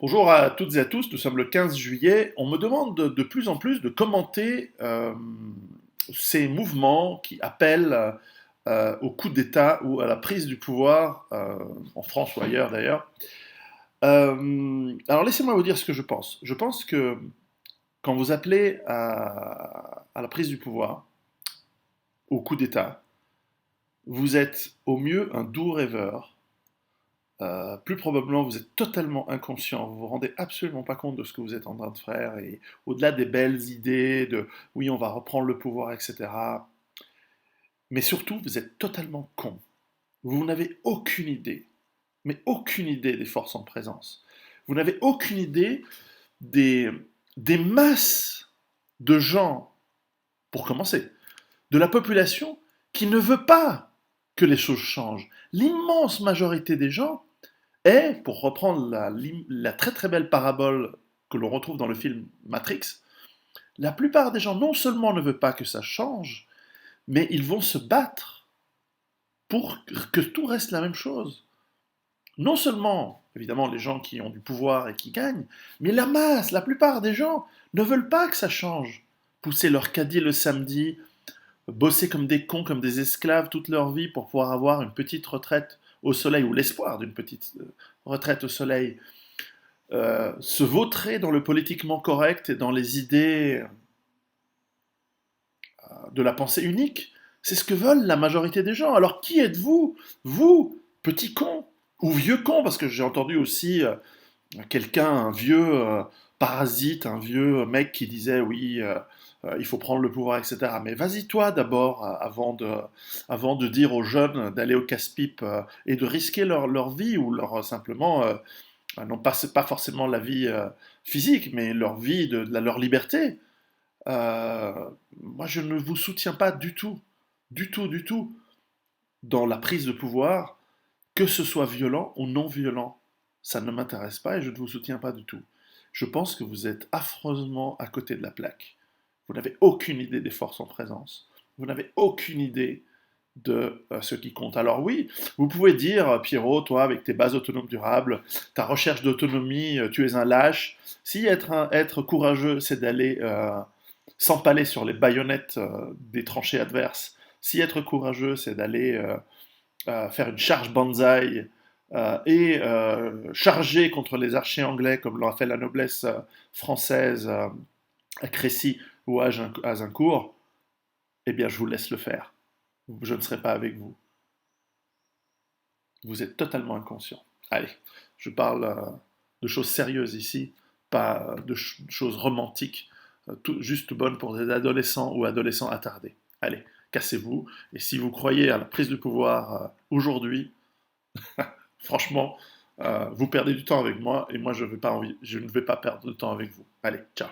Bonjour à toutes et à tous, nous sommes le 15 juillet. On me demande de plus en plus de commenter ces mouvements qui appellent au coup d'État ou à la prise du pouvoir, en France ou ailleurs d'ailleurs. Alors laissez-moi vous dire ce que je pense. Je pense que quand vous appelez à la prise du pouvoir, au coup d'État, vous êtes au mieux un doux rêveur. Plus probablement, vous êtes totalement inconscient, vous vous rendez absolument pas compte de ce que vous êtes en train de faire, et au-delà des belles idées de oui, on va reprendre le pouvoir, etc. Mais surtout, vous êtes totalement con. Vous n'avez aucune idée, mais aucune idée des forces en présence. Vous n'avez aucune idée des, des masses de gens, pour commencer, de la population qui ne veut pas que les choses changent. L'immense majorité des gens est, pour reprendre la très très belle parabole que l'on retrouve dans le film Matrix, la plupart des gens non seulement ne veulent pas que ça change, mais ils vont se battre pour que tout reste la même chose. Non seulement, évidemment, les gens qui ont du pouvoir et qui gagnent, mais la masse, la plupart des gens ne veulent pas que ça change. Pousser leur caddie le samedi, bosser comme des cons, comme des esclaves toute leur vie pour pouvoir avoir une petite retraite au soleil, ou l'espoir d'une petite retraite au soleil, se vautrer dans le politiquement correct et dans les idées de la pensée unique. C'est ce que veulent la majorité des gens. Alors qui êtes-vous, vous, petit con, ou vieux con, parce que j'ai entendu aussi quelqu'un, un vieux parasite, un vieux mec qui disait oui, il faut prendre le pouvoir, etc. Mais vas-y toi d'abord, avant de dire aux jeunes d'aller au casse-pipe et de risquer leur vie ou simplement, non pas, pas forcément la vie physique, mais leur vie, leur liberté. Moi je ne vous soutiens pas du tout, du tout, du tout, dans la prise de pouvoir, que ce soit violent ou non violent. Ça ne m'intéresse pas et je ne vous soutiens pas du tout. Je pense que vous êtes affreusement à côté de la plaque. Vous n'avez aucune idée des forces en présence. Vous n'avez aucune idée de ce qui compte. Alors oui, vous pouvez dire, Pierrot, toi, avec tes bases autonomes durables, ta recherche d'autonomie, tu es un lâche. Si être courageux, c'est d'aller s'empaler sur les baïonnettes des tranchées adverses, si être courageux, c'est d'aller faire une charge banzai et charger contre les archers anglais, comme l'a fait la noblesse française à Crécy ou à Azincourt, eh bien, je vous laisse le faire. Je ne serai pas avec vous. Vous êtes totalement inconscient. Allez, je parle de choses sérieuses ici, pas de choses romantiques, juste bonnes pour des adolescents ou adolescents attardés. Allez, cassez-vous, et si vous croyez à la prise de pouvoir aujourd'hui, franchement, vous perdez du temps avec moi, et moi je ne vais pas perdre de temps avec vous. Allez, ciao.